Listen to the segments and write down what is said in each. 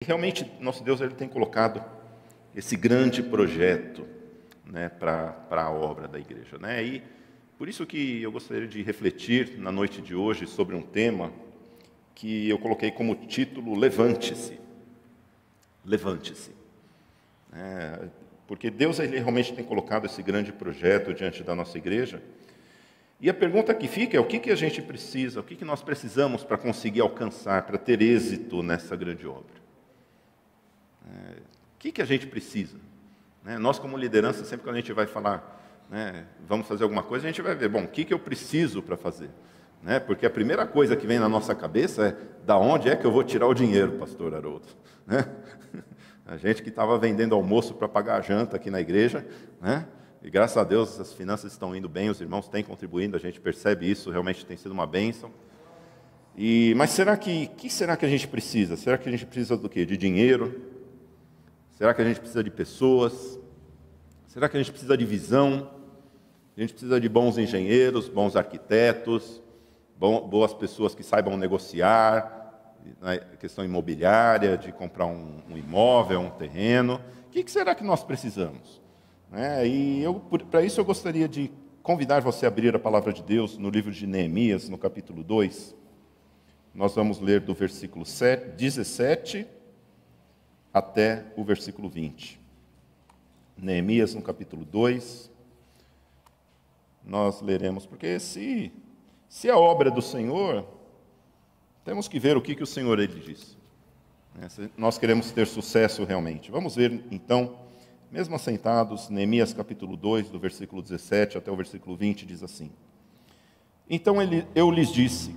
Realmente, nosso Deus ele tem colocado esse grande projeto, né, para a obra da igreja. Né? E por isso que eu gostaria de refletir na noite de hoje sobre um tema que eu coloquei como título Levante-se. Levante-se. Porque Deus ele realmente tem colocado esse grande projeto diante da nossa igreja. E a pergunta que fica é o que a gente precisa, o que nós precisamos para conseguir alcançar, para ter êxito nessa grande obra. O que a gente precisa? Nós, como liderança, sempre que a gente vai falar, vamos fazer alguma coisa, a gente vai ver, bom, o que eu preciso para fazer? Porque a primeira coisa que vem na nossa cabeça é, da onde é que eu vou tirar o dinheiro, pastor Haroldo? A gente que estava vendendo almoço para pagar a janta aqui na igreja, e graças a Deus as finanças estão indo bem, os irmãos têm contribuindo, a gente percebe isso, realmente tem sido uma bênção. Mas será que a gente precisa? Será que a gente precisa do quê? De dinheiro? Será que a gente precisa de pessoas? Será que a gente precisa de visão? A gente precisa de bons engenheiros, bons arquitetos, boas pessoas que saibam negociar, na questão imobiliária, de comprar um imóvel, um terreno. O que será que nós precisamos? Para isso eu gostaria de convidar você a abrir a palavra de Deus no livro de Neemias, no capítulo 2. Nós vamos ler do versículo 17 até o versículo 20. Neemias, no capítulo 2, nós leremos, porque se a obra é do Senhor, temos que ver o que o Senhor ele diz. Se nós queremos ter sucesso realmente. Vamos ver, então, mesmo assentados, Neemias capítulo 2, do versículo 17 até o versículo 20, diz assim: Então eu lhes disse,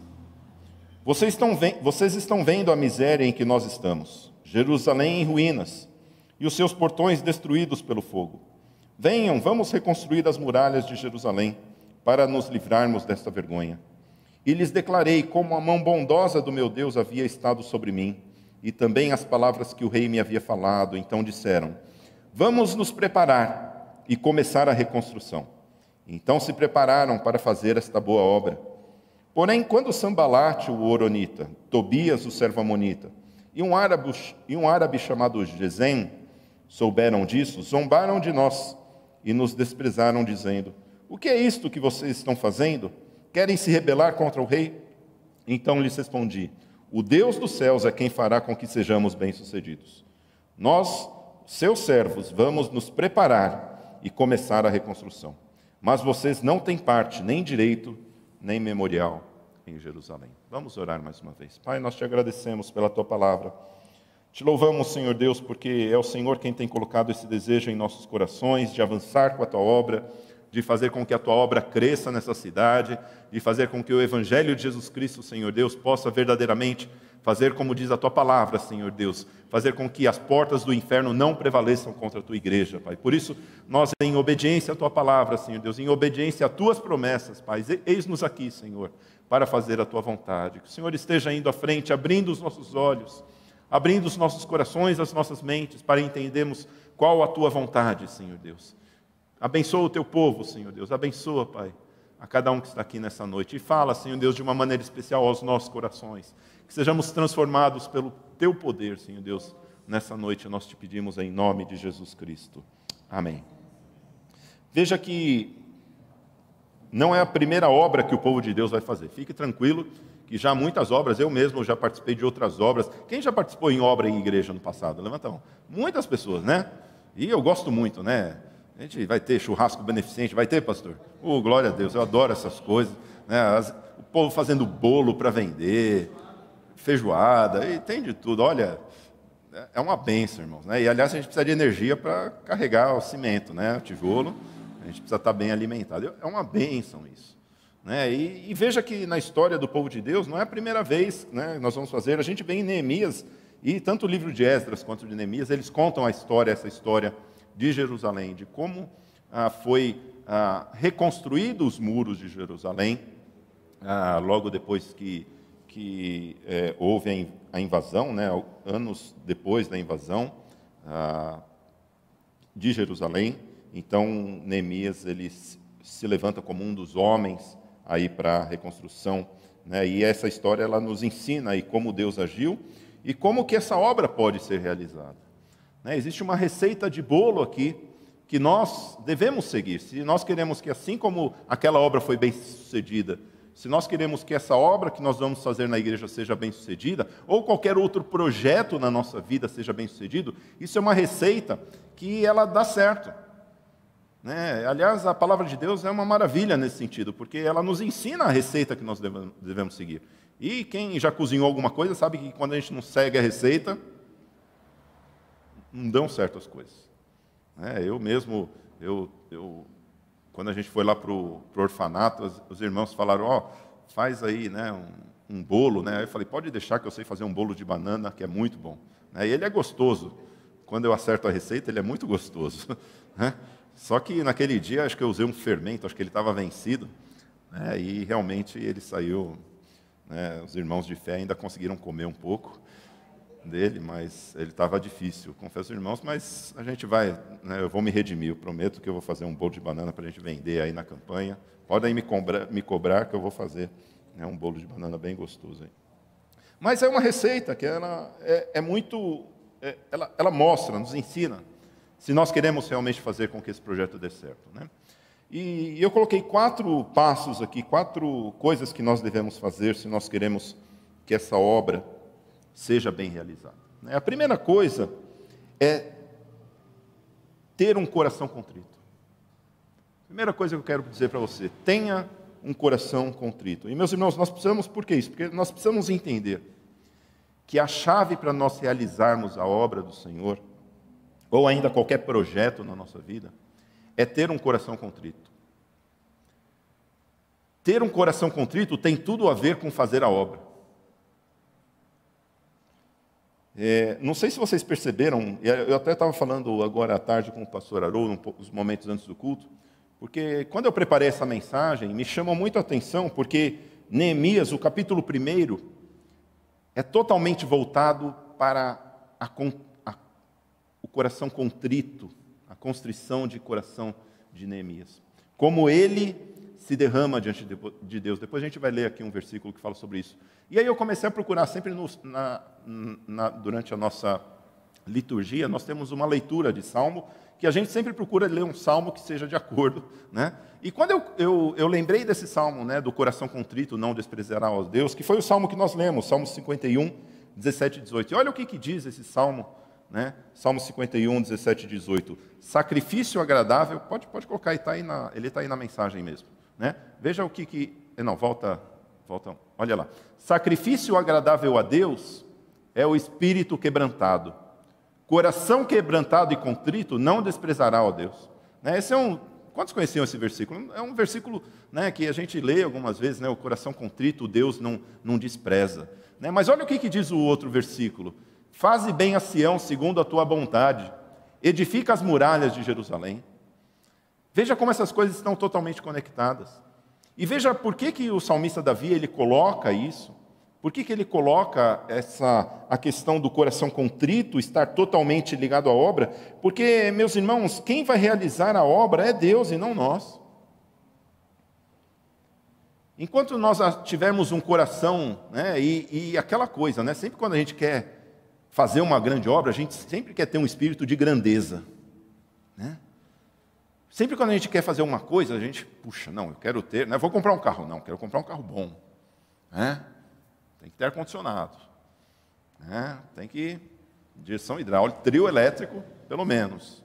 vocês estão vendo a miséria em que nós estamos, Jerusalém em ruínas, e os seus portões destruídos pelo fogo. Venham, vamos reconstruir as muralhas de Jerusalém, para nos livrarmos desta vergonha. E lhes declarei como a mão bondosa do meu Deus havia estado sobre mim, e também as palavras que o rei me havia falado. Então disseram, vamos nos preparar e começar a reconstrução. Então se prepararam para fazer esta boa obra. Porém, quando Sambalate, o horonita, Tobias, o servo-amonita, e um árabe chamado Gesem souberam disso, zombaram de nós e nos desprezaram, dizendo, o que é isto que vocês estão fazendo? Querem se rebelar contra o rei? Então lhes respondi, o Deus dos céus é quem fará com que sejamos bem-sucedidos. Nós, seus servos, vamos nos preparar e começar a reconstrução. Mas vocês não têm parte, nem direito, nem memorial em Jerusalém. Vamos orar mais uma vez. Pai, nós te agradecemos pela tua palavra. Te louvamos, Senhor Deus, porque é o Senhor quem tem colocado esse desejo em nossos corações de avançar com a tua obra, de fazer com que a tua obra cresça nessa cidade, de fazer com que o Evangelho de Jesus Cristo, Senhor Deus, possa verdadeiramente fazer como diz a tua palavra, Senhor Deus, fazer com que as portas do inferno não prevaleçam contra a tua igreja, Pai. Por isso, nós, em obediência à tua palavra, Senhor Deus, em obediência às tuas promessas, Pai, eis-nos aqui, Senhor, para fazer a tua vontade. Que o Senhor esteja indo à frente, abrindo os nossos olhos, abrindo os nossos corações, as nossas mentes, para entendermos qual a tua vontade, Senhor Deus. Abençoa o teu povo, Senhor Deus, abençoa, Pai, a cada um que está aqui nessa noite. E fala, Senhor Deus, de uma maneira especial aos nossos corações. Que sejamos transformados pelo teu poder, Senhor Deus, nessa noite nós te pedimos em nome de Jesus Cristo. Amém. Veja que não é a primeira obra que o povo de Deus vai fazer. Fique tranquilo que já muitas obras, eu mesmo já participei de outras obras. Quem já participou em obra em igreja no passado? Levanta a mão. Muitas pessoas, né? E eu gosto muito, né? A gente vai ter churrasco beneficente, vai ter, pastor? Glória a Deus, eu adoro essas coisas. Né? O povo fazendo bolo para vender, feijoada, e tem de tudo. Olha, é uma bênção, irmãos. Né? E, aliás, a gente precisa de energia para carregar o cimento, né? O tijolo. A gente precisa estar bem alimentado. É uma bênção isso. Né? E veja que na história do povo de Deus, não é a primeira vez, né, nós vamos fazer. A gente vem em Neemias, e tanto o livro de Esdras quanto o de Neemias, eles contam essa história de Jerusalém, de como foi reconstruído os muros de Jerusalém, logo depois que houve a invasão, né, anos depois da invasão de Jerusalém. Então, Neemias ele se levanta como um dos homens aí para a reconstrução, né? E essa história ela nos ensina aí como Deus agiu e como que essa obra pode ser realizada. Né? Existe uma receita de bolo aqui que nós devemos seguir. Se nós queremos que, assim como aquela obra foi bem sucedida, se nós queremos que essa obra que nós vamos fazer na igreja seja bem sucedida, ou qualquer outro projeto na nossa vida seja bem sucedido, isso é uma receita que ela dá certo. Né? Aliás, a palavra de Deus é uma maravilha nesse sentido, porque ela nos ensina a receita que nós devemos seguir. E quem já cozinhou alguma coisa sabe que quando a gente não segue a receita, não dão certo as coisas. Eu mesmo, quando a gente foi lá para o orfanato, os irmãos falaram, faz aí, né, um bolo. Né? Aí eu falei, pode deixar que eu sei fazer um bolo de banana, que é muito bom. E ele é gostoso. Quando eu acerto a receita, ele é muito gostoso. Né? Só que naquele dia, acho que eu usei um fermento, acho que ele estava vencido. Né? E realmente ele saiu, né, os irmãos de fé ainda conseguiram comer um pouco dele, mas ele estava difícil, confesso, irmãos, mas a gente vai, né, eu vou me redimir, eu prometo que eu vou fazer um bolo de banana para a gente vender aí na campanha. Podem me cobrar que eu vou fazer, né, um bolo de banana bem gostoso aí. Mas é uma receita que ela ela mostra, nos ensina, se nós queremos realmente fazer com que esse projeto dê certo. Né? E eu coloquei 4 passos aqui, 4 coisas que nós devemos fazer se nós queremos que essa obra seja bem realizada. A primeira coisa é ter um coração contrito. Primeira coisa que eu quero dizer para você, tenha um coração contrito. E, meus irmãos, nós precisamos, por que isso? Porque nós precisamos entender que a chave para nós realizarmos a obra do Senhor, ou ainda qualquer projeto na nossa vida, é ter um coração contrito. Ter um coração contrito tem tudo a ver com fazer a obra. Não sei se vocês perceberam, eu até estava falando agora à tarde com o pastor Haroldo, uns momentos antes do culto, porque quando eu preparei essa mensagem, me chamou muito a atenção, porque Neemias, o capítulo 1, é totalmente voltado para o coração contrito, a constrição de coração de Neemias. Como ele se derrama diante de Deus. Depois a gente vai ler aqui um versículo que fala sobre isso. E aí eu comecei a procurar, sempre durante a nossa liturgia, nós temos uma leitura de salmo, que a gente sempre procura ler um salmo que seja de acordo. Né? E quando eu lembrei desse salmo, né, do coração contrito, não desprezará a Deus, que foi o salmo que nós lemos, Salmo 51, 17 e 18. E olha o que diz esse salmo, né? Salmo 51, 17 e 18. Sacrifício agradável, pode colocar, ele está aí na mensagem mesmo. Né? Veja o que... Não, volta, olha lá. Sacrifício agradável a Deus é o espírito quebrantado. Coração quebrantado e contrito não desprezará, ó Deus. Né? Quantos conheciam esse versículo? É um versículo, né, que a gente lê algumas vezes, né, o coração contrito, Deus não despreza. Né? Mas olha o que diz o outro versículo. Faze bem a Sião segundo a tua bondade. Edifica as muralhas de Jerusalém. Veja como essas coisas estão totalmente conectadas. E veja por que o salmista Davi ele coloca isso. Por que ele coloca a questão do coração contrito, estar totalmente ligado à obra? Porque, meus irmãos, quem vai realizar a obra é Deus e não nós. Enquanto nós tivermos um coração, né, e aquela coisa, né, sempre quando a gente quer fazer uma grande obra, a gente sempre quer ter um espírito de grandeza. Né? Sempre quando a gente quer fazer uma coisa, a gente, eu quero ter, vou comprar um carro, quero comprar um carro bom. Né? Tem que ter ar-condicionado. Né? Tem que direção hidráulica, trio elétrico, pelo menos.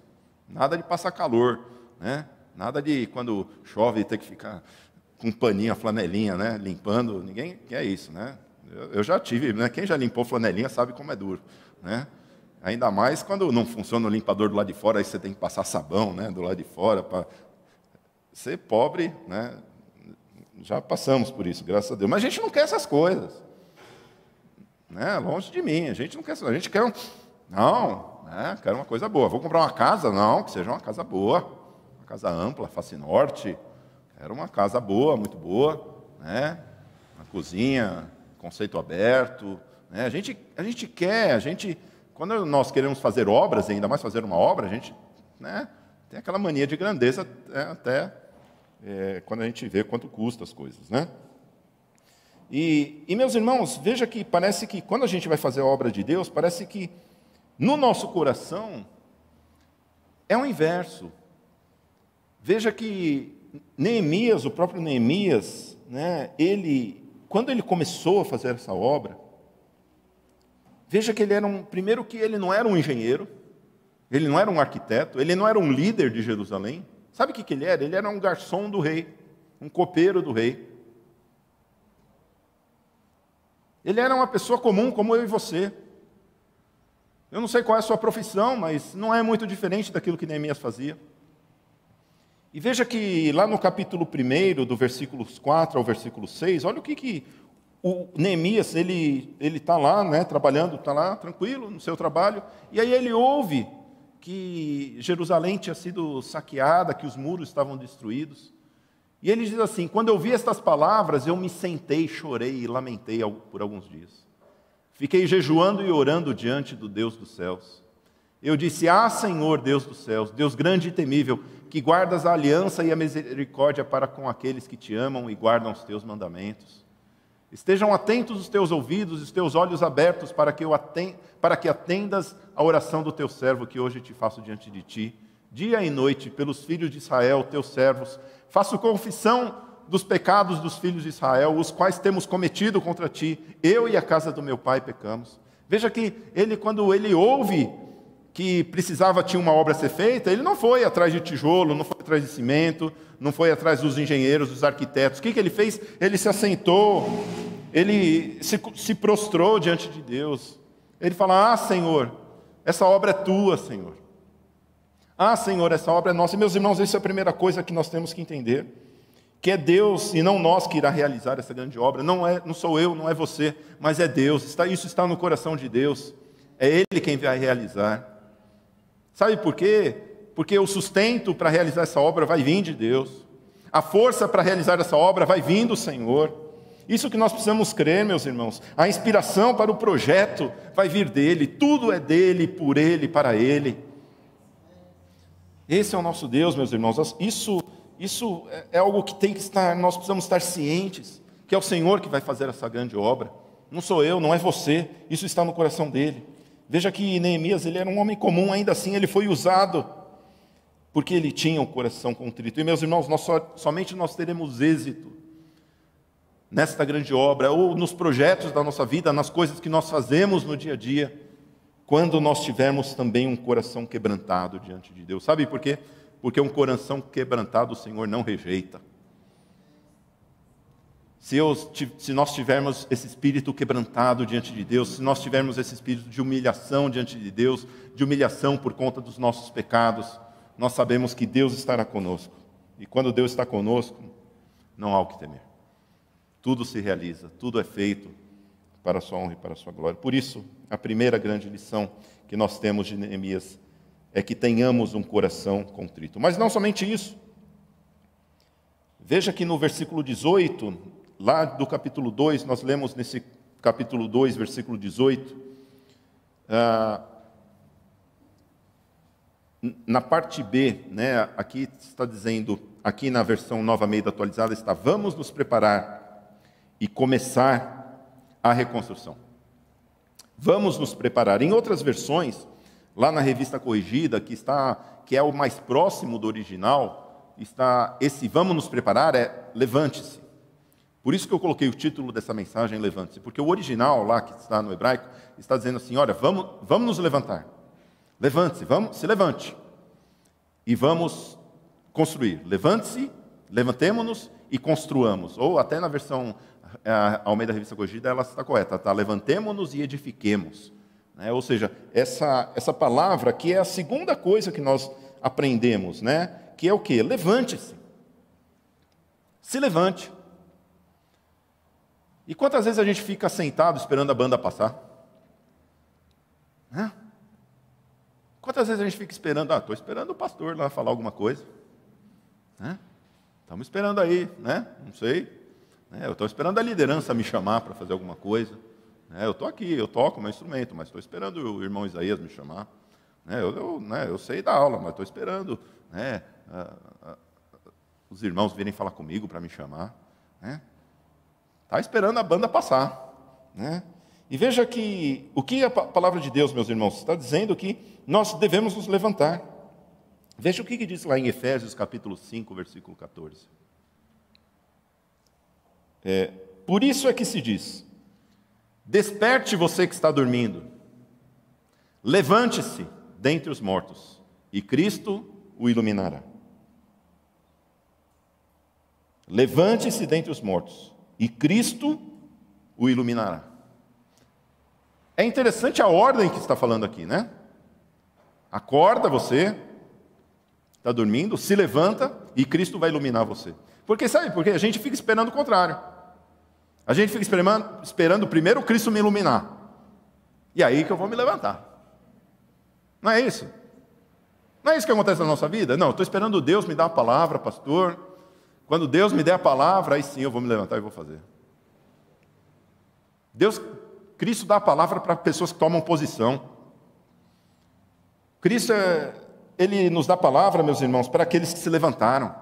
Nada de passar calor. Né? Nada de, quando chove, ter que ficar com um paninho, a flanelinha, né? Limpando. Ninguém quer isso. Né? Eu já tive, né? Quem já limpou flanelinha sabe como é duro. Né? Ainda mais quando não funciona o limpador do lado de fora, aí você tem que passar sabão, né, do lado de fora. Para ser pobre, né, já passamos por isso, graças a Deus. Mas a gente não quer essas coisas. Né, longe de mim, a gente não quer. A gente quer quero uma coisa boa. Vou comprar uma casa? Não, que seja uma casa boa. Uma casa ampla, face norte. Quero uma casa boa, muito boa. Né, uma cozinha, conceito aberto. Né, a gente quer, quando nós queremos fazer obras, e ainda mais fazer uma obra, a gente, né, tem aquela mania de grandeza até quando a gente vê quanto custa as coisas. Né? E meus irmãos, veja que parece que quando a gente vai fazer a obra de Deus, parece que no nosso coração é o inverso. Veja que Neemias, o próprio Neemias, né, quando ele começou a fazer essa obra, veja que primeiro que ele não era um engenheiro, ele não era um arquiteto, ele não era um líder de Jerusalém. Sabe o que ele era? Ele era um garçom do rei, um copeiro do rei. Ele era uma pessoa comum como eu e você. Eu não sei qual é a sua profissão, mas não é muito diferente daquilo que Neemias fazia. E veja que lá no capítulo 1, do versículos 4 ao versículo 6, olha o que o Neemias, ele está lá, né, trabalhando, está lá tranquilo no seu trabalho, e aí ele ouve que Jerusalém tinha sido saqueada, que os muros estavam destruídos. E ele diz assim: quando eu vi estas palavras, eu me sentei, chorei e lamentei por alguns dias. Fiquei jejuando e orando diante do Deus dos céus. Eu disse: ah, Senhor, Deus dos céus, Deus grande e temível, que guardas a aliança e a misericórdia para com aqueles que te amam e guardam os teus mandamentos. Estejam atentos os teus ouvidos e os teus olhos abertos para que atendas a oração do teu servo que hoje te faço diante de ti, dia e noite, pelos filhos de Israel, teus servos. Faço confissão dos pecados dos filhos de Israel, os quais temos cometido contra ti. Eu e a casa do meu pai pecamos. Veja que quando ele ouve que tinha uma obra a ser feita, ele não foi atrás de tijolo, não foi atrás de cimento, não foi atrás dos engenheiros, dos arquitetos. O que ele fez? Ele se assentou, ele se prostrou diante de Deus. Ele fala: ah, Senhor, essa obra é tua, Senhor. Ah, Senhor, essa obra é nossa. E, meus irmãos, essa é a primeira coisa que nós temos que entender, que é Deus e não nós que irá realizar essa grande obra. Não sou eu, não é você, mas é Deus. Isso está no coração de Deus. É Ele quem vai realizar. Sabe por quê? Porque o sustento para realizar essa obra vai vir de Deus. A força para realizar essa obra vai vir do Senhor. Isso que nós precisamos crer, meus irmãos. A inspiração para o projeto vai vir dEle. Tudo é dEle, por Ele, para Ele. Esse é o nosso Deus, meus irmãos. Isso é algo que tem que estar, nós precisamos estar cientes, que é o Senhor que vai fazer essa grande obra. Não sou eu, não é você. Isso está no coração dEle. Veja que Neemias, ele era um homem comum, ainda assim ele foi usado, porque ele tinha um coração contrito. E, meus irmãos, somente nós teremos êxito nesta grande obra, ou nos projetos da nossa vida, nas coisas que nós fazemos no dia a dia, quando nós tivermos também um coração quebrantado diante de Deus. Sabe por quê? Porque um coração quebrantado o Senhor não rejeita. Se nós tivermos esse espírito quebrantado diante de Deus, se nós tivermos esse espírito de humilhação diante de Deus, de humilhação por conta dos nossos pecados, nós sabemos que Deus estará conosco. E quando Deus está conosco, não há o que temer. Tudo se realiza, tudo é feito para a sua honra e para a sua glória. Por isso, a primeira grande lição que nós temos de Neemias é que tenhamos um coração contrito. Mas não somente isso. Veja que no versículo 18, lá do capítulo 2, nós lemos nesse capítulo 2, versículo 18, na parte B, né, aqui está dizendo, aqui na versão Nova Almeida atualizada está: vamos nos preparar e começar a reconstrução. Vamos nos preparar. Em outras versões, lá na Revista Corrigida, que é o mais próximo do original, está esse vamos nos preparar é levante-se. Por isso que eu coloquei o título dessa mensagem, levante-se, porque o original lá, que está no hebraico, está dizendo assim: olha, vamos nos levantar. Levante-se, se levante. E vamos construir. Levante-se, levantemo-nos e construamos. Ou até na versão Almeida Revista Corrigida, ela está correta, está: levantemo-nos e edifiquemos. Ou seja, essa palavra que é a segunda coisa que nós aprendemos, né? Que é o quê? Levante-se. Se levante. E quantas vezes a gente fica sentado esperando a banda passar? Quantas vezes a gente fica esperando? Estou esperando o pastor lá falar alguma coisa. Estamos esperando aí, né? Não sei. Eu estou esperando a liderança me chamar para fazer alguma coisa. Eu estou aqui, eu toco meu instrumento, mas estou esperando o irmão Isaías me chamar. Eu sei da aula, mas estou esperando os irmãos virem falar comigo para me chamar. Está esperando a banda passar, né? E veja que o que a palavra de Deus, meus irmãos, está dizendo que nós devemos nos levantar. Veja o que diz lá em Efésios capítulo 5, versículo 14. Por isso é que se diz: desperte você que está dormindo, levante-se dentre os mortos, e Cristo o iluminará. Levante-se dentre os mortos, e Cristo o iluminará. É interessante a ordem que está falando aqui, né? Acorda você, está dormindo, se levanta e Cristo vai iluminar você. Porque sabe, porque a gente fica esperando o contrário. A gente fica esperando primeiro Cristo me iluminar. E aí que eu vou me levantar. Não é isso? Não é isso que acontece na nossa vida? Não, estou esperando Deus me dar a palavra, pastor. Quando Deus me der a palavra, aí sim eu vou me levantar e vou fazer. Cristo dá a palavra para pessoas que tomam posição. Cristo, Ele nos dá a palavra, meus irmãos, para aqueles que se levantaram,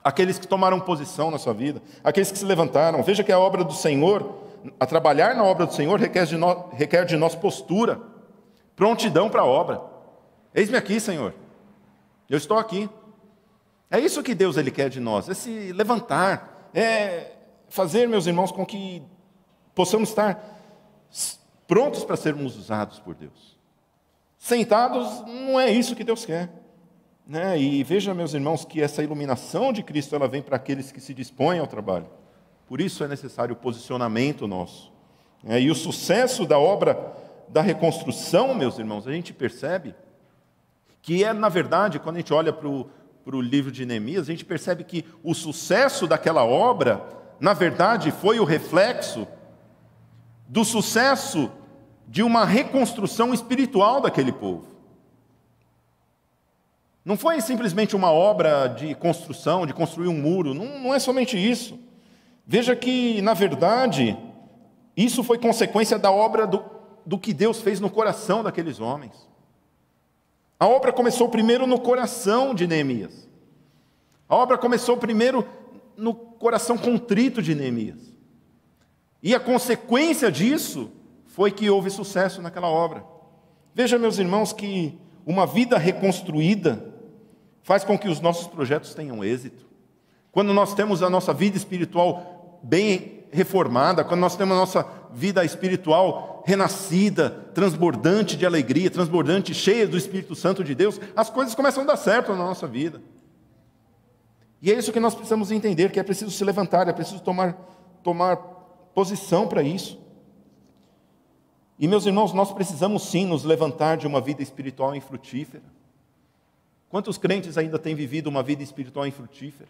aqueles que tomaram posição na sua vida, aqueles que se levantaram. Veja que a obra do Senhor, a trabalhar na obra do Senhor, requer de nós postura, prontidão para a obra. Eis-me aqui, Senhor, eu estou aqui. É isso que Deus Ele quer de nós, é se levantar, é fazer, meus irmãos, com que possamos estar prontos para sermos usados por Deus. Sentados, não é isso que Deus quer, né? E veja, meus irmãos, que essa iluminação de Cristo, ela vem para aqueles que se dispõem ao trabalho. Por isso é necessário o posicionamento nosso. E o sucesso da obra da reconstrução, meus irmãos, a gente percebe que na verdade, quando a gente olha para o livro de Neemias, a gente percebe que o sucesso daquela obra, na verdade, foi o reflexo do sucesso de uma reconstrução espiritual daquele povo. Não foi simplesmente uma obra de construção, de construir um muro, não é somente isso. Veja que, na verdade, isso foi consequência da obra do que Deus fez no coração daqueles homens. A obra começou primeiro no coração de Neemias. A obra começou primeiro no coração contrito de Neemias. E a consequência disso foi que houve sucesso naquela obra. Veja, meus irmãos, que uma vida reconstruída faz com que os nossos projetos tenham êxito. Quando nós temos a nossa vida espiritual bem reformada, quando nós temos a nossa vida espiritual renascida, transbordante de alegria, transbordante, cheia do Espírito Santo de Deus, as coisas começam a dar certo na nossa vida. E é isso que nós precisamos entender, que é preciso se levantar, é preciso tomar posição para isso. E, meus irmãos, nós precisamos sim nos levantar de uma vida espiritual infrutífera. Quantos crentes ainda têm vivido uma vida espiritual infrutífera?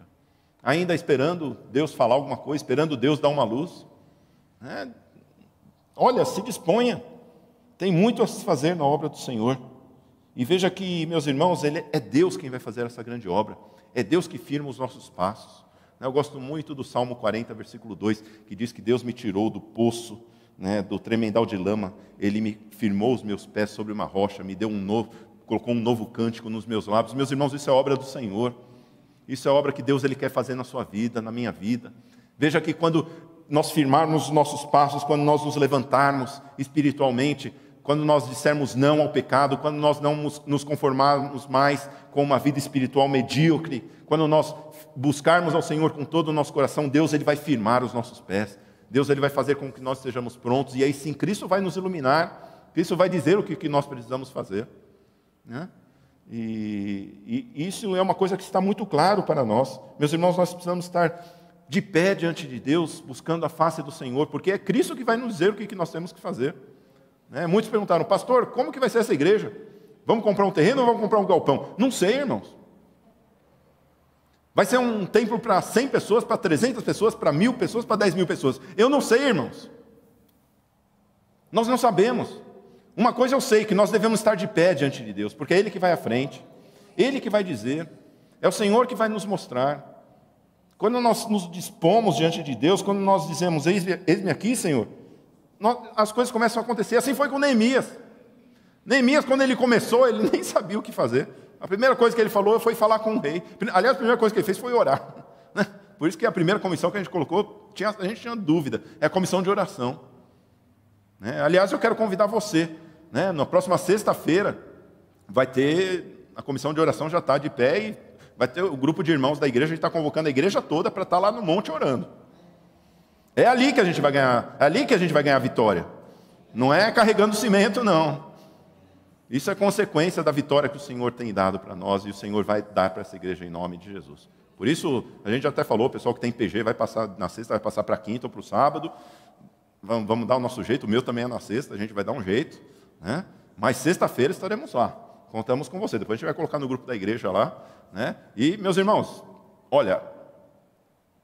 Ainda esperando Deus falar alguma coisa, esperando Deus dar uma luz? Olha, se disponha. Tem muito a se fazer na obra do Senhor. E veja que, meus irmãos, é Deus quem vai fazer essa grande obra. É Deus que firma os nossos passos. Eu gosto muito do Salmo 40, versículo 2, que diz que Deus me tirou do poço, do tremendal de lama, Ele me firmou os meus pés sobre uma rocha, me deu colocou um novo cântico nos meus lábios. Meus irmãos, isso é obra do Senhor. Isso é obra que Deus Ele quer fazer na sua vida, na minha vida. Veja que quando nós firmarmos os nossos passos, quando nós nos levantarmos espiritualmente, quando nós dissermos não ao pecado, quando nós não nos conformarmos mais com uma vida espiritual medíocre, quando nós buscarmos ao Senhor com todo o nosso coração, Deus Ele vai firmar os nossos pés. Deus Ele vai fazer com que nós estejamos prontos. E aí sim, Cristo vai nos iluminar. Cristo vai dizer o que nós precisamos fazer. E isso é uma coisa que está muito claro para nós. Meus irmãos, nós precisamos estar de pé diante de Deus, buscando a face do Senhor, porque é Cristo que vai nos dizer o que nós temos que fazer. Muitos perguntaram, pastor, como que vai ser essa igreja? Vamos comprar um terreno ou vamos comprar um galpão? Não sei, irmãos. Vai ser um templo para 100 pessoas, para 300 pessoas, para 1.000 pessoas, para 10.000 pessoas? Eu não sei, irmãos. Nós não sabemos. Uma coisa eu sei, que nós devemos estar de pé diante de Deus, porque é Ele que vai à frente, Ele que vai dizer, é o Senhor que vai nos mostrar. Quando nós nos dispomos diante de Deus, quando nós dizemos, eis-me aqui, Senhor, as coisas começam a acontecer. Assim foi com Neemias. Neemias, quando ele começou, ele nem sabia o que fazer. A primeira coisa que ele falou foi falar com o rei. Aliás, a primeira coisa que ele fez foi orar. Por isso que a primeira comissão que a gente colocou, a gente tinha dúvida, é a comissão de oração. Né? Aliás, eu quero convidar você, né? Na próxima sexta-feira vai ter, a comissão de oração já está de pé e vai ter o grupo de irmãos da igreja, a gente está convocando a igreja toda para estar lá no monte orando. É ali que a gente vai ganhar, é ali que a gente vai ganhar a vitória. Não é carregando cimento, não. Isso é consequência da vitória que o Senhor tem dado para nós e o Senhor vai dar para essa igreja em nome de Jesus. Por isso, a gente até falou, o pessoal que tem PG vai passar na sexta, vai passar para a quinta ou para o sábado. Vamos dar o nosso jeito, o meu também é na sexta, a gente vai dar um jeito. Né? Mas sexta-feira estaremos lá. Contamos com você. Depois a gente vai colocar no grupo da igreja lá. Né? E, meus irmãos, olha,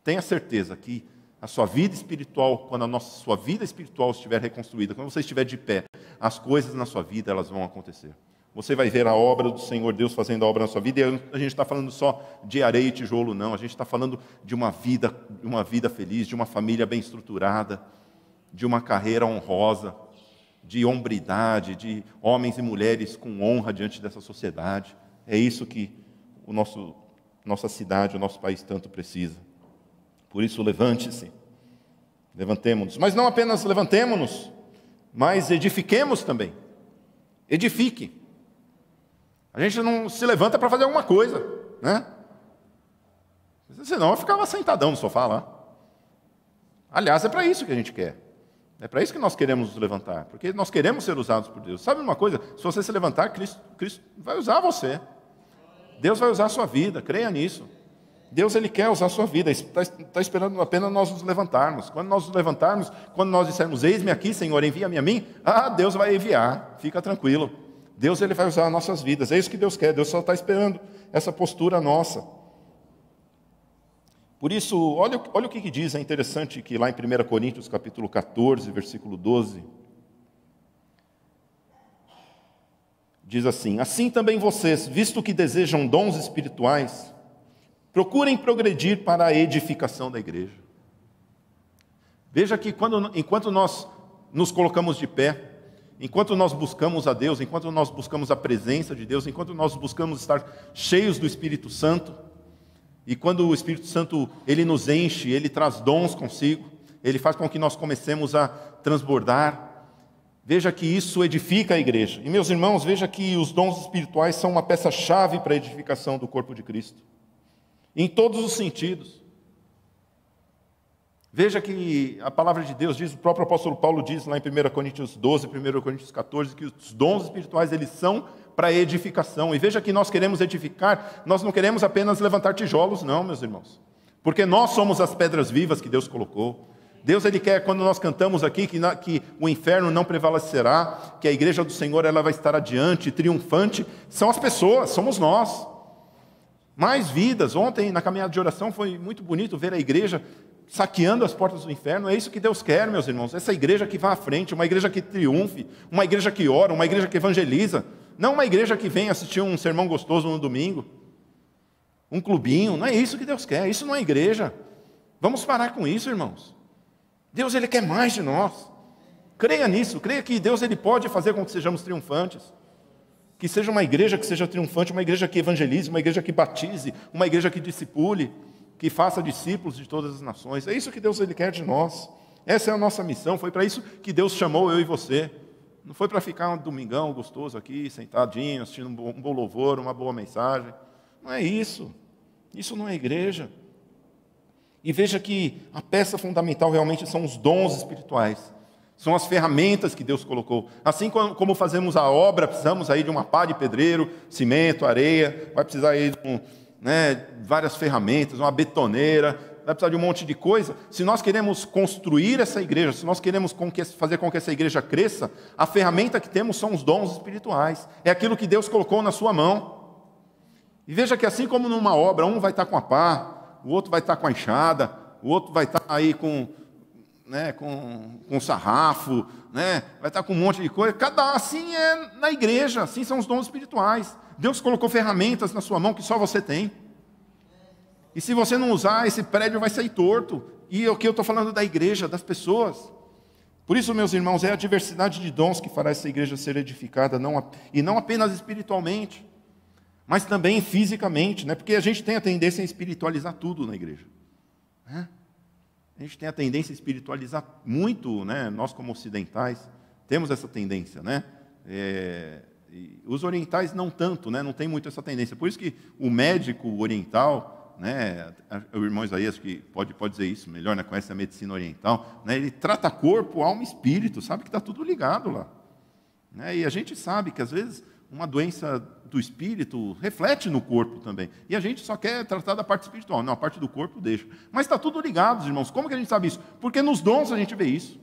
tenha certeza que a sua vida espiritual, quando sua vida espiritual estiver reconstruída, quando você estiver de pé, as coisas na sua vida elas vão acontecer. Você vai ver a obra do Senhor Deus fazendo a obra na sua vida, e a gente está falando só de areia e tijolo, não. A gente está falando de uma vida feliz, de uma família bem estruturada, de uma carreira honrosa, de hombridade, de homens e mulheres com honra diante dessa sociedade. É isso que nossa cidade, o nosso país tanto precisa. Por isso, levante-se, levantemo-nos. Mas não apenas levantemo-nos, mas edifiquemos também. Edifique. A gente não se levanta para fazer alguma coisa, né? Senão eu ficava sentadão no sofá lá. Aliás, é para isso que a gente quer. É para isso que nós queremos nos levantar, porque nós queremos ser usados por Deus. Sabe uma coisa? Se você se levantar, Cristo vai usar você. Deus vai usar a sua vida, creia nisso. Deus, Ele quer usar a sua vida, está esperando apenas nós nos levantarmos. Quando nós nos levantarmos, quando nós dissermos, eis-me aqui, Senhor, envia-me a mim, Deus vai enviar, fica tranquilo. Deus, Ele vai usar as nossas vidas, é isso que Deus quer, Deus só está esperando essa postura nossa. Por isso, olha o que diz, é interessante que lá em 1 Coríntios, capítulo 14, versículo 12, diz assim, assim também vocês, visto que desejam dons espirituais, procurem progredir para a edificação da igreja. Veja que enquanto nós nos colocamos de pé, enquanto nós buscamos a Deus, enquanto nós buscamos a presença de Deus, enquanto nós buscamos estar cheios do Espírito Santo, e quando o Espírito Santo ele nos enche, ele traz dons consigo, ele faz com que nós comecemos a transbordar. Veja que isso edifica a igreja. E meus irmãos, veja que os dons espirituais são uma peça-chave para a edificação do corpo de Cristo. Em todos os sentidos. Veja que a palavra de Deus diz, o próprio apóstolo Paulo diz lá em 1 Coríntios 12, 1 Coríntios 14, que os dons espirituais eles são para a edificação. E veja que nós queremos edificar, nós não queremos apenas levantar tijolos, não, meus irmãos. Porque nós somos as pedras vivas que Deus colocou. Deus, Ele quer, quando nós cantamos aqui, que o inferno não prevalecerá, que a igreja do Senhor ela vai estar adiante, triunfante. São as pessoas, somos nós. Mais vidas. Ontem, na caminhada de oração, foi muito bonito ver a igreja saqueando as portas do inferno. É isso que Deus quer, meus irmãos. Essa igreja que vá à frente, uma igreja que triunfe, uma igreja que ora, uma igreja que evangeliza. Não uma igreja que vem assistir um sermão gostoso no domingo. Um clubinho. Não é isso que Deus quer. Isso não é igreja. Vamos parar com isso, irmãos. Deus, Ele quer mais de nós. Creia nisso. Creia que Deus, Ele pode fazer com que sejamos triunfantes. Que seja uma igreja que seja triunfante, uma igreja que evangelize, uma igreja que batize, uma igreja que discipule, que faça discípulos de todas as nações. É isso que Deus Ele quer de nós. Essa é a nossa missão. Foi para isso que Deus chamou eu e você. Não foi para ficar um domingão gostoso aqui, sentadinho, assistindo um bom louvor, uma boa mensagem. Não é isso. Isso não é igreja. E veja que a peça fundamental realmente são os dons espirituais. São as ferramentas que Deus colocou. Assim como fazemos a obra, precisamos aí de uma pá de pedreiro, cimento, areia, vai precisar aí de várias ferramentas, uma betoneira, vai precisar de um monte de coisa. Se nós queremos construir essa igreja, se nós queremos fazer com que essa igreja cresça, a ferramenta que temos são os dons espirituais. É aquilo que Deus colocou na sua mão. E veja que assim como numa obra, um vai estar com a pá, o outro vai estar com a enxada, o outro vai estar aí com sarrafo, vai estar com um monte de coisa. Assim é na igreja, assim são os dons espirituais. Deus colocou ferramentas na sua mão que só você tem. E se você não usar, esse prédio vai sair torto. E o que eu estou falando da igreja, das pessoas. Por isso, meus irmãos, é a diversidade de dons que fará essa igreja ser edificada, e não apenas espiritualmente, mas também fisicamente, porque a gente tem a tendência a espiritualizar tudo na igreja. né? A gente tem a tendência a espiritualizar muito, né? Nós como ocidentais temos essa tendência, né? E os orientais não tanto, né? Não tem muito essa tendência. Por isso que o médico oriental, né? O irmão Isaías que pode dizer isso melhor, né? Conhece a medicina oriental, né? Ele trata corpo, alma e espírito, sabe que está tudo ligado lá, né? E a gente sabe que às vezes uma doença do espírito reflete no corpo também. E a gente só quer tratar da parte espiritual. Não, a parte do corpo deixa. Mas está tudo ligado, irmãos. Como que a gente sabe isso? Porque nos dons a gente vê isso.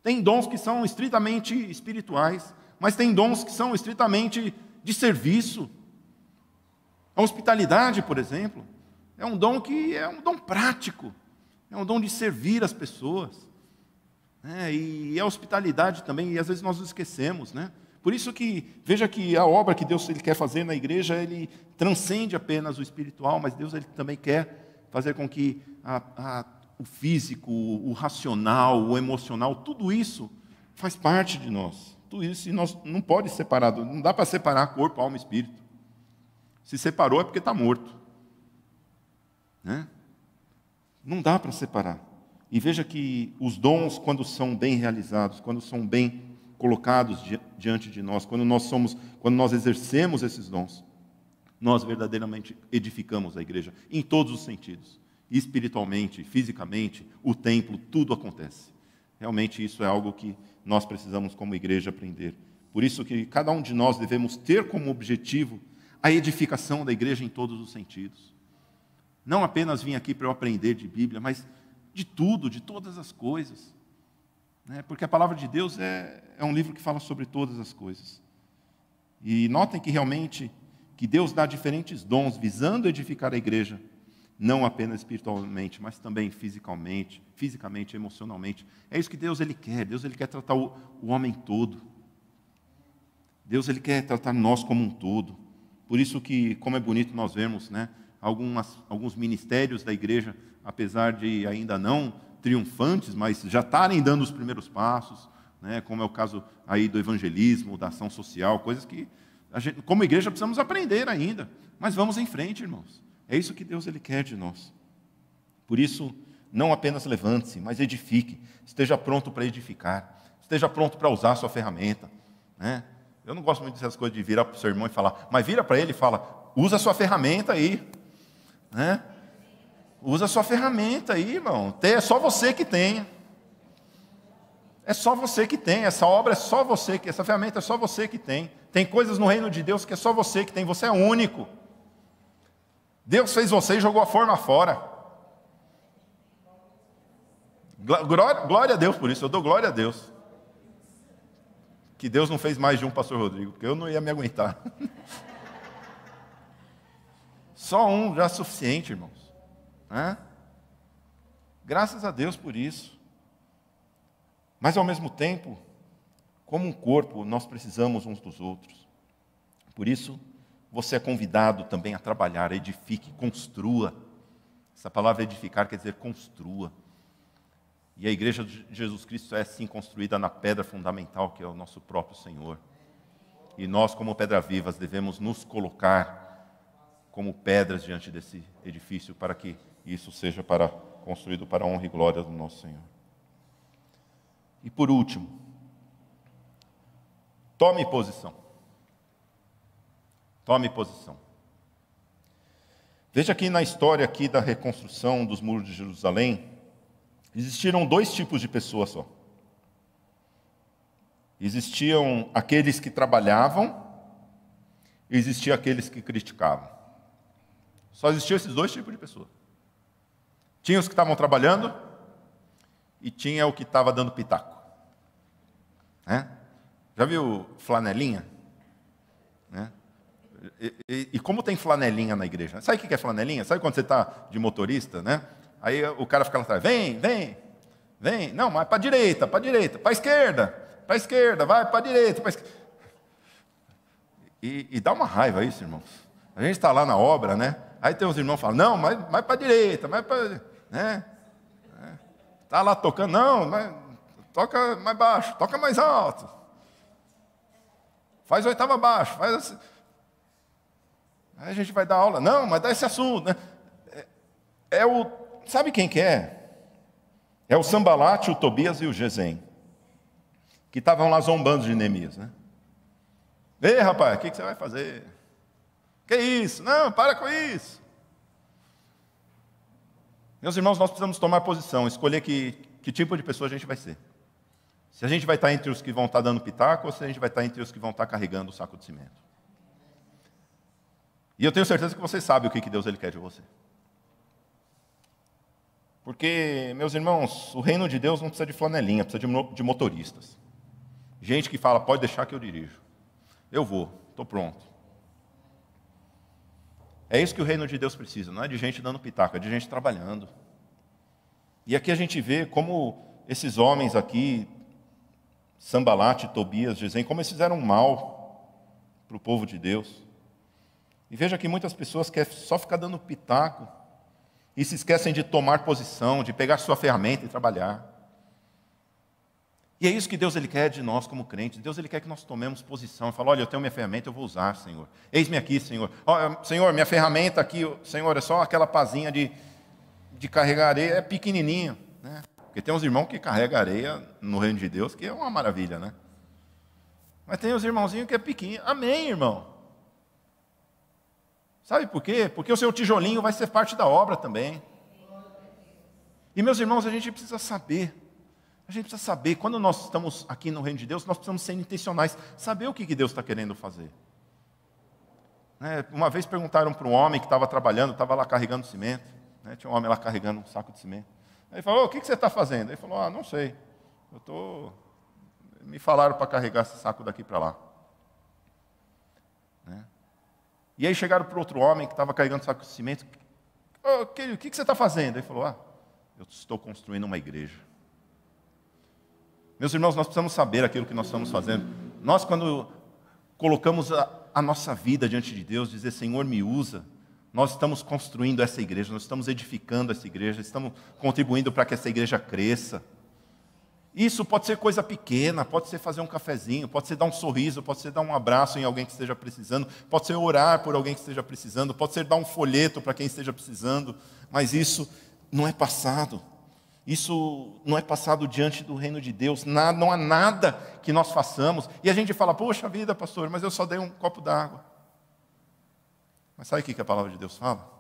Tem dons que são estritamente espirituais, mas tem dons que são estritamente de serviço. A hospitalidade, por exemplo, é um dom que é um dom prático. É um dom de servir as pessoas. E a hospitalidade também, e às vezes nós nos esquecemos, né? Por isso que, veja que a obra que Deus ele quer fazer na igreja, ele transcende apenas o espiritual, mas Deus ele também quer fazer com que o físico, o racional, o emocional, tudo isso faz parte de nós. Tudo isso, e nós não pode separar, não dá para separar corpo, alma e espírito. Se separou é porque está morto, né? Não dá para separar. E veja que os dons, quando são bem realizados, quando são bem colocados diante de nós, quando nós exercemos esses dons, nós verdadeiramente edificamos a igreja em todos os sentidos, espiritualmente, fisicamente, o templo, tudo acontece. Realmente isso é algo que nós precisamos como igreja aprender. Por isso que cada um de nós devemos ter como objetivo a edificação da igreja em todos os sentidos. Não apenas vim aqui para eu aprender de Bíblia, mas de tudo, de todas as coisas. Porque a palavra de Deus é um livro que fala sobre todas as coisas. E notem que realmente que Deus dá diferentes dons visando edificar a igreja, não apenas espiritualmente, mas também fisicamente, emocionalmente. É isso que Deus ele quer. Deus ele quer tratar o homem todo. Deus ele quer tratar nós como um todo. Por isso que, como é bonito nós vemos, né, alguns ministérios da igreja, apesar de ainda não triunfantes, mas já estarem dando os primeiros passos, né, como é o caso aí do evangelismo, da ação social, coisas que a gente, como igreja, precisamos aprender ainda. Mas vamos em frente, irmãos. É isso que Deus ele quer de nós. Por isso, não apenas levante-se, mas edifique. Esteja pronto para edificar. Esteja pronto para usar a sua ferramenta, né? Eu não gosto muito dessas coisas de virar para o seu irmão e falar, mas vira para ele e fala, usa a sua ferramenta aí, né? Usa a sua ferramenta aí, irmão. É só você que tem. É só você que tem. Essa obra é só você que. Essa ferramenta é só você que tem. Tem coisas no reino de Deus que é só você que tem. Você é único. Deus fez você e jogou a forma fora. Glória a Deus por isso. Eu dou glória a Deus. Que Deus não fez mais de um pastor Rodrigo, porque eu não ia me aguentar. Só um já é suficiente, irmãos. Graças a Deus por isso. Mas ao mesmo tempo, como um corpo, nós precisamos uns dos outros. Por isso, você é convidado também a trabalhar, edifique, construa. Essa palavra edificar quer dizer construa. E a igreja de Jesus Cristo é assim construída na pedra fundamental, que é o nosso próprio Senhor. E nós, como pedras vivas, devemos nos colocar como pedras diante desse edifício, para que isso seja construído para a honra e glória do nosso Senhor. E por último, tome posição. Tome posição. Veja que na história aqui da reconstrução dos muros de Jerusalém, existiram dois tipos de pessoas só. Existiam aqueles que trabalhavam, e existiam aqueles que criticavam. Só existiam esses dois tipos de pessoas. Tinha os que estavam trabalhando e tinha o que estava dando pitaco. Já viu flanelinha? E como tem flanelinha na igreja? Sabe o que é flanelinha? Sabe quando você está de motorista, né? Aí o cara fica lá atrás, vem. Não, mas para a direita, para a esquerda, vai para a direita, para a esquerda. E dá uma raiva isso, irmãos. A gente está lá na obra, né? Aí tem uns irmãos que falam, não, mas para a direita, né? Está lá tocando, não, mas toca mais baixo, toca mais alto. Faz oitava abaixo, faz assim. Aí a gente vai dar aula, não, mas dá esse assunto, né? sabe quem que é? É o Sambalate, o Tobias e o Gesem, que estavam lá zombando de Neemias, né? Ei, rapaz, o que você vai fazer? Que isso? Não, para com isso. Meus irmãos, nós precisamos tomar posição, escolher que tipo de pessoa a gente vai ser. Se a gente vai estar entre os que vão estar dando pitaco ou se a gente vai estar entre os que vão estar carregando o saco de cimento. E eu tenho certeza que você sabe o que Deus quer de você. Porque, meus irmãos, o reino de Deus não precisa de flanelinha, precisa de motoristas. Gente que fala, pode deixar que eu dirijo. Eu vou, estou pronto. É isso que o reino de Deus precisa, não é de gente dando pitaco, é de gente trabalhando. E aqui a gente vê como esses homens aqui, Sambalate, Tobias, Gesem, como eles fizeram mal para o povo de Deus. E veja que muitas pessoas querem só ficar dando pitaco e se esquecem de tomar posição, de pegar sua ferramenta e trabalhar. E é isso que Deus quer de nós como crentes. Deus quer que nós tomemos posição e fale, olha, eu tenho minha ferramenta, eu vou usar, Senhor. Eis-me aqui, Senhor. Senhor, minha ferramenta aqui, Senhor, é só aquela pazinha de carregar areia, é pequenininha, né? Porque tem uns irmãos que carregam areia no reino de Deus, que é uma maravilha, né? Mas tem os irmãozinhos que é pequeno. Amém, irmão. Sabe por quê? Porque o seu tijolinho vai ser parte da obra também. E, meus irmãos, a gente precisa saber, quando nós estamos aqui no reino de Deus, nós precisamos ser intencionais, saber o que Deus está querendo fazer. Uma vez perguntaram para um homem que estava trabalhando, estava lá carregando cimento, né? Tinha um homem lá carregando um saco de cimento. Aí ele falou, o que você está fazendo? Ele falou, não sei, me falaram para carregar esse saco daqui para lá. Né? E aí chegaram para outro homem que estava carregando um saco de cimento, o que você está fazendo? Ele falou, eu estou construindo uma igreja. Meus irmãos, nós precisamos saber aquilo que nós estamos fazendo. Nós, quando colocamos a nossa vida diante de Deus, dizer, Senhor, me usa, nós estamos construindo essa igreja, nós estamos edificando essa igreja, estamos contribuindo para que essa igreja cresça. Isso pode ser coisa pequena, pode ser fazer um cafezinho, pode ser dar um sorriso, pode ser dar um abraço em alguém que esteja precisando, pode ser orar por alguém que esteja precisando, pode ser dar um folheto para quem esteja precisando, mas isso não é passado. Isso não é passado diante do reino de Deus, não há nada que nós façamos. E a gente fala, poxa vida, pastor, mas eu só dei um copo d'água. Mas sabe o que a palavra de Deus fala?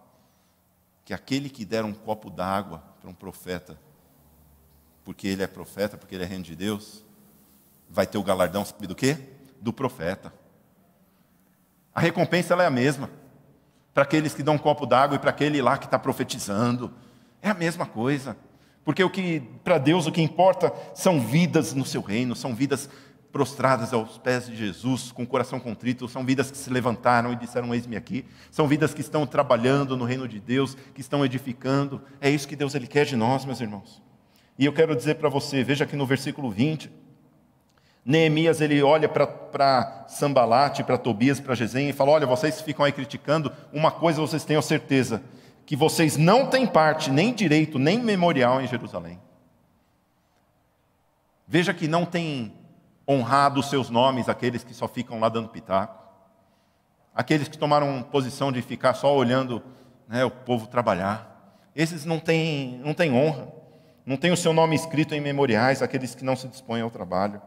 Que aquele que der um copo d'água para um profeta, porque ele é profeta, porque ele é reino de Deus, vai ter o galardão, sabe do quê? Do profeta. A recompensa ela é a mesma. Para aqueles que dão um copo d'água e para aquele lá que está profetizando. É a mesma coisa. Porque para Deus o que importa são vidas no seu reino, são vidas prostradas aos pés de Jesus, com o coração contrito, são vidas que se levantaram e disseram, eis-me aqui, são vidas que estão trabalhando no reino de Deus, que estão edificando, é isso que Deus quer de nós, meus irmãos. E eu quero dizer para você, veja aqui no versículo 20, Neemias olha para Sambalate, para Tobias, para Gesem e fala, olha, vocês ficam aí criticando, uma coisa vocês tenham certeza, que vocês não têm parte, nem direito, nem memorial em Jerusalém. Veja que não tem honrado os seus nomes aqueles que só ficam lá dando pitaco, aqueles que tomaram posição de ficar só olhando, né, o povo trabalhar. Esses não têm honra, não tem o seu nome escrito em memoriais, aqueles que não se dispõem ao trabalho.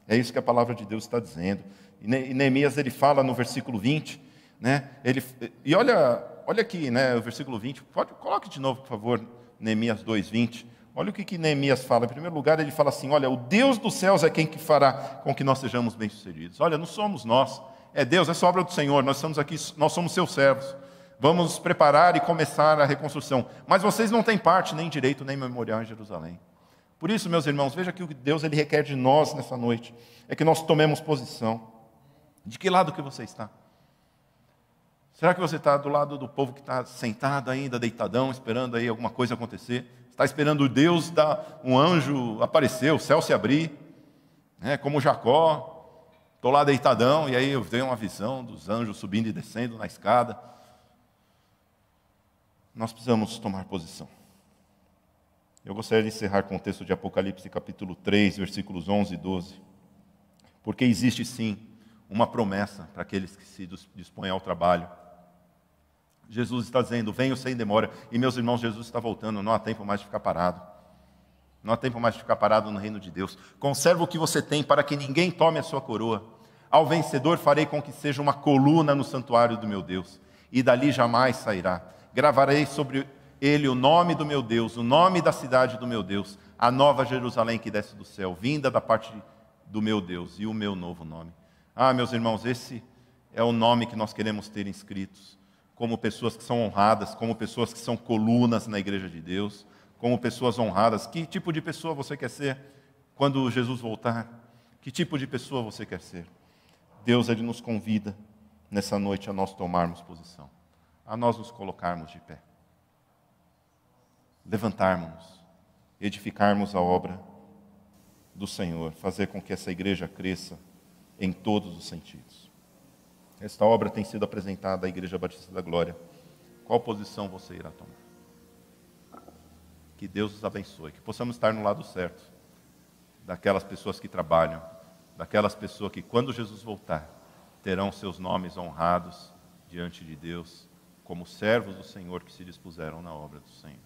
É isso que a palavra de Deus está dizendo. E Neemias fala no versículo 20, né, e olha aqui, né, o versículo 20, coloque de novo, por favor, Neemias 2:20. Olha o que Neemias fala. Em primeiro lugar, ele fala assim, olha, o Deus dos céus é quem que fará com que nós sejamos bem-sucedidos. Olha, não somos nós, é Deus, essa obra do Senhor, nós estamos aqui, nós somos seus servos. Vamos nos preparar e começar a reconstrução. Mas vocês não têm parte, nem direito, nem memorial em Jerusalém. Por isso, meus irmãos, veja que o que Deus requer de nós nessa noite é que nós tomemos posição. De que lado que você está? Será que você está do lado do povo que está sentado ainda, deitadão, esperando aí alguma coisa acontecer? Está esperando Deus um anjo aparecer, o céu se abrir, né? Como Jacó, estou lá deitadão, e aí eu venho uma visão dos anjos subindo e descendo na escada. Nós precisamos tomar posição. Eu gostaria de encerrar com o texto de Apocalipse capítulo 3, versículos 11 e 12. Porque existe sim uma promessa para aqueles que se dispõem ao trabalho. Jesus está dizendo, venho sem demora. E meus irmãos, Jesus está voltando, não há tempo mais de ficar parado. Não há tempo mais de ficar parado no reino de Deus. Conserva o que você tem para que ninguém tome a sua coroa. Ao vencedor farei com que seja uma coluna no santuário do meu Deus, e dali jamais sairá. Gravarei sobre ele o nome do meu Deus, o nome da cidade do meu Deus, a nova Jerusalém que desce do céu, vinda da parte do meu Deus, e o meu novo nome. Ah, meus irmãos, esse é o nome que nós queremos ter inscritos, como pessoas que são honradas, como pessoas que são colunas na igreja de Deus, como pessoas honradas. Que tipo de pessoa você quer ser quando Jesus voltar? Que tipo de pessoa você quer ser? Deus, Ele nos convida nessa noite a nós tomarmos posição, a nós nos colocarmos de pé, levantarmos-nos, edificarmos a obra do Senhor, fazer com que essa igreja cresça em todos os sentidos. Esta obra tem sido apresentada à Igreja Batista da Glória. Qual posição você irá tomar? Que Deus os abençoe, que possamos estar no lado certo daquelas pessoas que trabalham, daquelas pessoas que, quando Jesus voltar, terão seus nomes honrados diante de Deus, como servos do Senhor que se dispuseram na obra do Senhor.